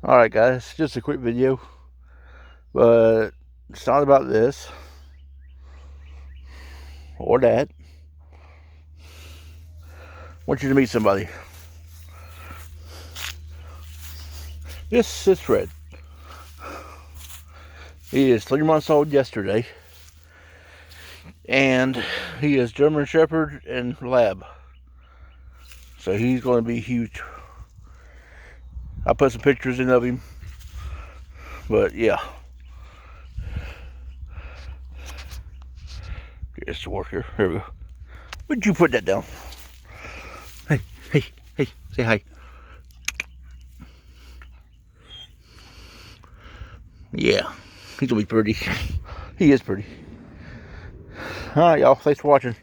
Alright guys, just a quick video, but it's not about this or that. I want you to meet somebody. This is Fred. He is 3 months old yesterday, and he is German Shepherd and Lab. So he's going to be huge. I put some pictures in of him, but yeah. It's to work here. Here we go. Would you put that down? Hey, hey, hey, say hi. Yeah, he's gonna be pretty. He is pretty. Alright, y'all. Thanks for watching.